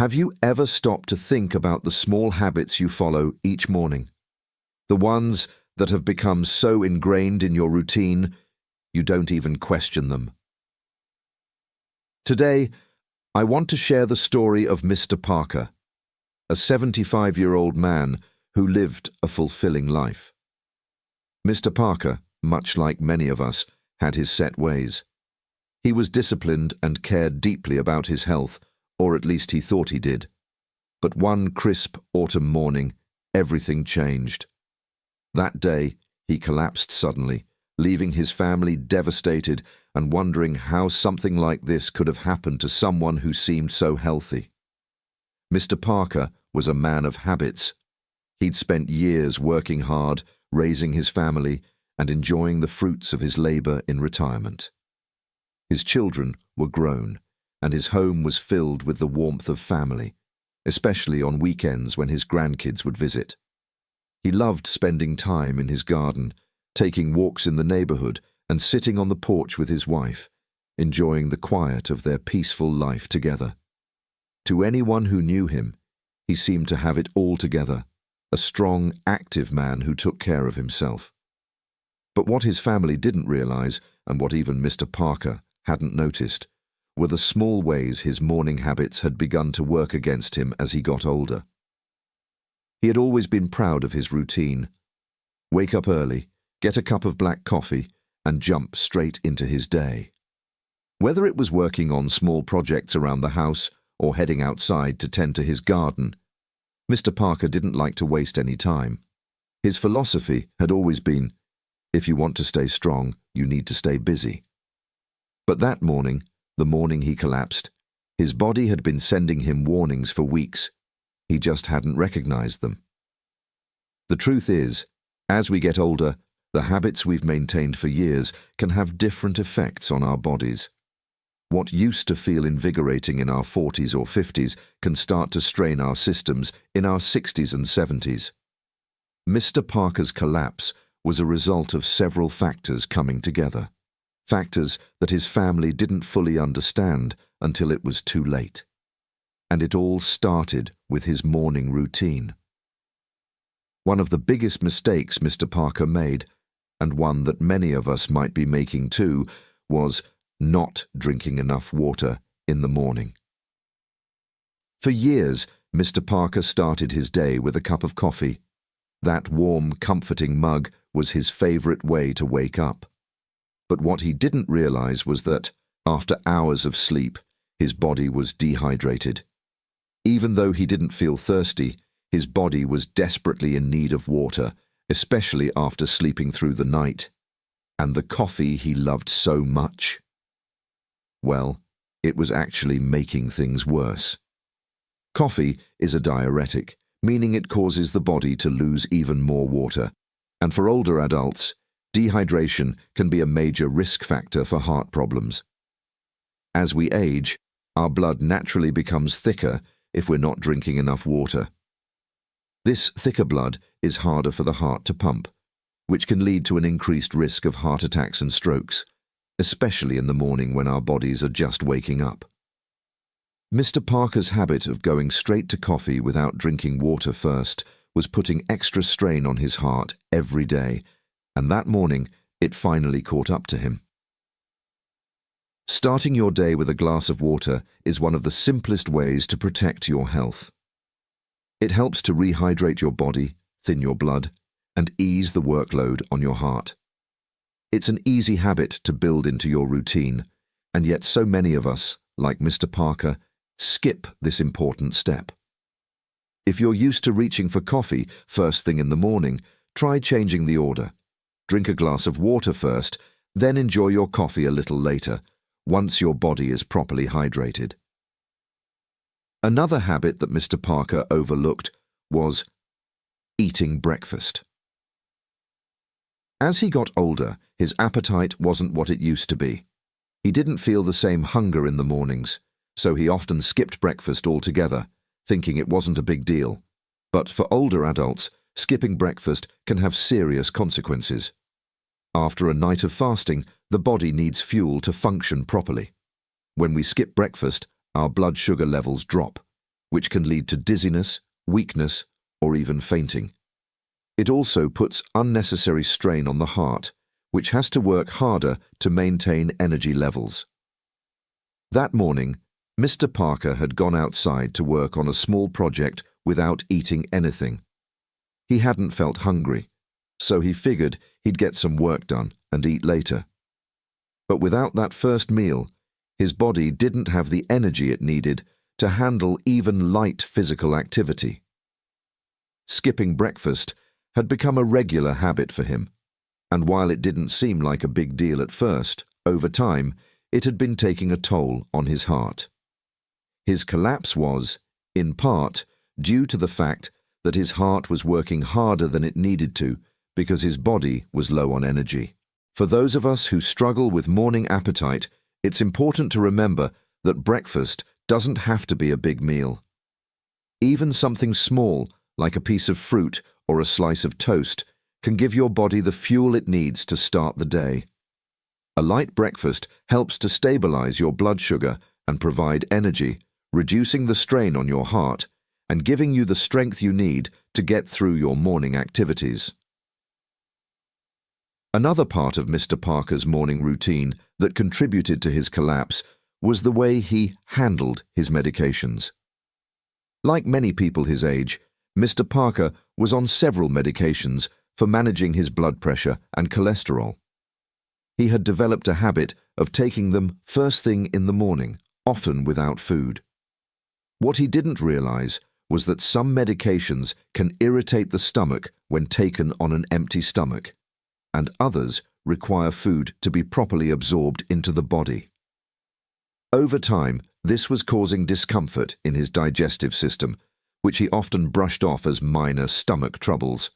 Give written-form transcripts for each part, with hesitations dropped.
Have you ever stopped to think about the small habits you follow each morning? The ones that have become so ingrained in your routine, you don't even question them. Today, I want to share the story of Mr. Parker, a 75-year-old man who lived a fulfilling life. Mr. Parker, much like many of us, had his set ways. He was disciplined and cared deeply about his health, or at least he thought he did. But one crisp autumn morning, everything changed. That day, he collapsed suddenly, leaving his family devastated and wondering how something like this could have happened to someone who seemed so healthy. Mr. Parker was a man of habits. He'd spent years working hard, raising his family, and enjoying the fruits of his labor in retirement. His children were grown, and his home was filled with the warmth of family, especially on weekends when his grandkids would visit. He loved spending time in his garden, taking walks in the neighborhood, and sitting on the porch with his wife, enjoying the quiet of their peaceful life together. To anyone who knew him, he seemed to have it all together, a strong, active man who took care of himself. But what his family didn't realize, and what even Mr. Parker hadn't noticed, were the small ways his morning habits had begun to work against him as he got older. He had always been proud of his routine. Wake up early, get a cup of black coffee, and jump straight into his day. Whether it was working on small projects around the house or heading outside to tend to his garden, Mr. Parker didn't like to waste any time. His philosophy had always been, if you want to stay strong, you need to stay busy. But that morning, the morning he collapsed, his body had been sending him warnings for weeks. He just hadn't recognized them. The truth is, as we get older, the habits we've maintained for years can have different effects on our bodies. What used to feel invigorating in our 40s or 50s can start to strain our systems in our 60s and 70s. Mr. Parker's collapse was a result of several factors coming together. Factors that his family didn't fully understand until it was too late. And it all started with his morning routine. One of the biggest mistakes Mr. Parker made, and one that many of us might be making too, was not drinking enough water in the morning. For years, Mr. Parker started his day with a cup of coffee. That warm, comforting mug was his favorite way to wake up. But what he didn't realize was that, after hours of sleep, his body was dehydrated. Even though he didn't feel thirsty, his body was desperately in need of water, especially after sleeping through the night. And the coffee he loved so much, well, it was actually making things worse. Coffee is a diuretic, meaning it causes the body to lose even more water. And for older adults, dehydration can be a major risk factor for heart problems. As we age, our blood naturally becomes thicker if we're not drinking enough water. This thicker blood is harder for the heart to pump, which can lead to an increased risk of heart attacks and strokes, especially in the morning when our bodies are just waking up. Mr. Parker's habit of going straight to coffee without drinking water first was putting extra strain on his heart every day, and that morning it finally caught up to him. Starting your day with a glass of water is one of the simplest ways to protect your health. It helps to rehydrate your body, thin your blood, and ease the workload on your heart. It's an easy habit to build into your routine, and yet so many of us, like Mr. Parker, skip this important step. If you're used to reaching for coffee first thing in the morning, try changing the order. Drink a glass of water first, then enjoy your coffee a little later, once your body is properly hydrated. Another habit that Mr. Parker overlooked was eating breakfast. As he got older, his appetite wasn't what it used to be. He didn't feel the same hunger in the mornings, so he often skipped breakfast altogether, thinking it wasn't a big deal. But for older adults, skipping breakfast can have serious consequences. After a night of fasting, the body needs fuel to function properly. When we skip breakfast, our blood sugar levels drop, which can lead to dizziness, weakness, or even fainting. It also puts unnecessary strain on the heart, which has to work harder to maintain energy levels. That morning, Mr. Parker had gone outside to work on a small project without eating anything. He hadn't felt hungry, so he figured he'd get some work done and eat later. But without that first meal, his body didn't have the energy it needed to handle even light physical activity. Skipping breakfast had become a regular habit for him, and while it didn't seem like a big deal at first, over time, it had been taking a toll on his heart. His collapse was, in part, due to the fact that his heart was working harder than it needed to because his body was low on energy. For those of us who struggle with morning appetite, it's important to remember that breakfast doesn't have to be a big meal. Even something small, like a piece of fruit or a slice of toast, can give your body the fuel it needs to start the day. A light breakfast helps to stabilize your blood sugar and provide energy, reducing the strain on your heart and giving you the strength you need to get through your morning activities. Another part of Mr. Parker's morning routine that contributed to his collapse was the way he handled his medications. Like many people his age, Mr. Parker was on several medications for managing his blood pressure and cholesterol. He had developed a habit of taking them first thing in the morning, often without food. What he didn't realize was that some medications can irritate the stomach when taken on an empty stomach, and others require food to be properly absorbed into the body. Over time, this was causing discomfort in his digestive system, which he often brushed off as minor stomach troubles.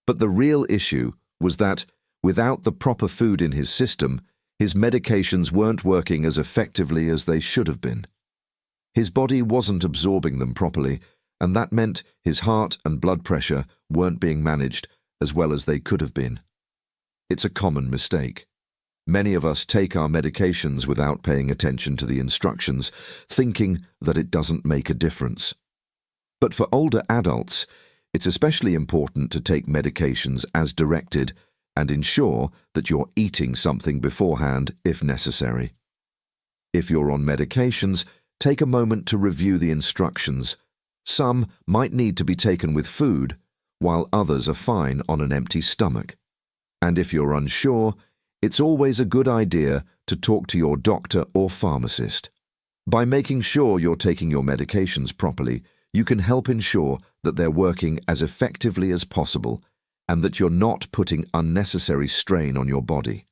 But the real issue was that, without the proper food in his system, his medications weren't working as effectively as they should have been. His body wasn't absorbing them properly, and that meant his heart and blood pressure weren't being managed as well as they could have been. It's a common mistake. Many of us take our medications without paying attention to the instructions, thinking that it doesn't make a difference. But for older adults, it's especially important to take medications as directed and ensure that you're eating something beforehand if necessary. If you're on medications, take a moment to review the instructions. Some might need to be taken with food, while others are fine on an empty stomach. And if you're unsure, it's always a good idea to talk to your doctor or pharmacist. By making sure you're taking your medications properly, you can help ensure that they're working as effectively as possible and that you're not putting unnecessary strain on your body.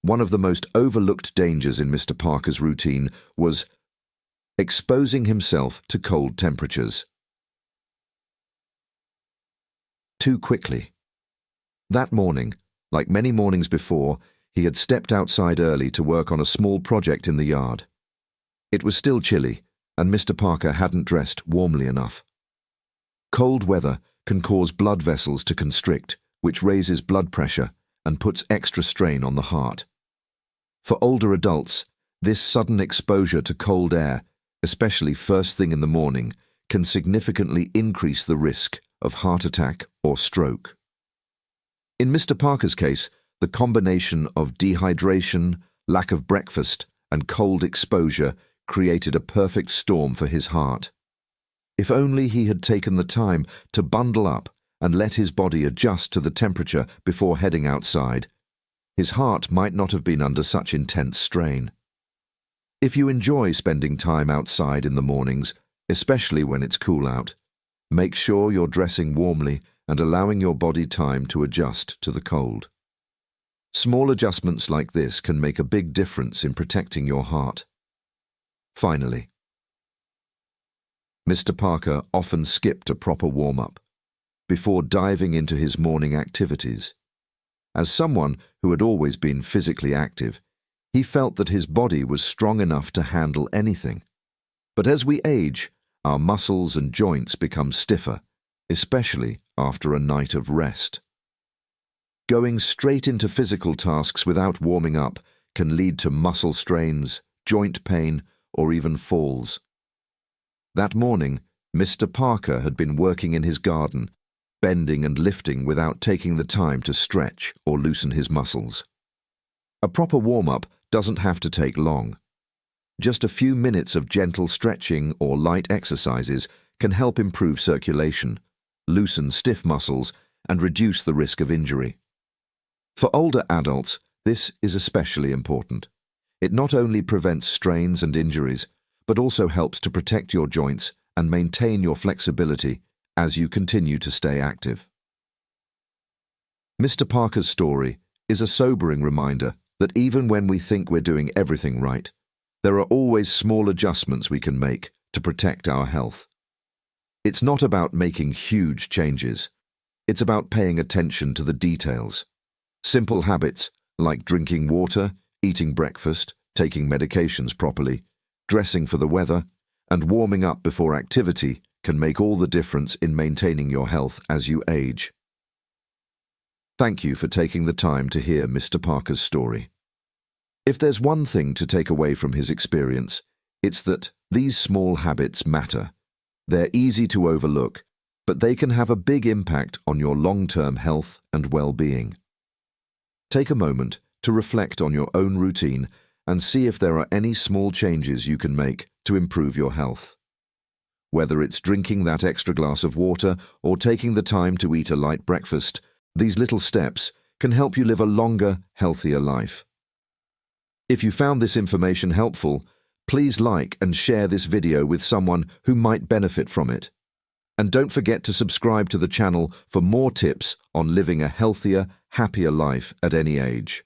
One of the most overlooked dangers in Mr. Parker's routine was exposing himself to cold temperatures too quickly. That morning, like many mornings before, he had stepped outside early to work on a small project in the yard. It was still chilly, and Mr. Parker hadn't dressed warmly enough. Cold weather can cause blood vessels to constrict, which raises blood pressure and puts extra strain on the heart. For older adults, this sudden exposure to cold air, especially first thing in the morning, can significantly increase the risk of heart attack or stroke. In Mr. Parker's case, the combination of dehydration, lack of breakfast, and cold exposure created a perfect storm for his heart. If only he had taken the time to bundle up and let his body adjust to the temperature before heading outside, his heart might not have been under such intense strain. If you enjoy spending time outside in the mornings, especially when it's cool out, make sure you're dressing warmly and allowing your body time to adjust to the cold. Small adjustments like this can make a big difference in protecting your heart. Finally, Mr. Parker often skipped a proper warm-up before diving into his morning activities. As someone who had always been physically active, he felt that his body was strong enough to handle anything. But as we age, our muscles and joints become stiffer, especially after a night of rest. Going straight into physical tasks without warming up can lead to muscle strains, joint pain, or even falls. That morning, Mr. Parker had been working in his garden, bending and lifting without taking the time to stretch or loosen his muscles. A proper warm-up doesn't have to take long. Just a few minutes of gentle stretching or light exercises can help improve circulation, loosen stiff muscles, and reduce the risk of injury. For older adults, this is especially important. It not only prevents strains and injuries, but also helps to protect your joints and maintain your flexibility as you continue to stay active. Mr. Parker's story is a sobering reminder that even when we think we're doing everything right, there are always small adjustments we can make to protect our health. It's not about making huge changes. It's about paying attention to the details. Simple habits like drinking water, eating breakfast, taking medications properly, dressing for the weather, and warming up before activity can make all the difference in maintaining your health as you age. Thank you for taking the time to hear Mr. Parker's story. If there's one thing to take away from his experience, it's that these small habits matter. They're easy to overlook, but they can have a big impact on your long-term health and well-being. Take a moment to reflect on your own routine and see if there are any small changes you can make to improve your health. Whether it's drinking that extra glass of water or taking the time to eat a light breakfast, these little steps can help you live a longer, healthier life. If you found this information helpful, please like and share this video with someone who might benefit from it. And don't forget to subscribe to the channel for more tips on living a healthier, happier life at any age.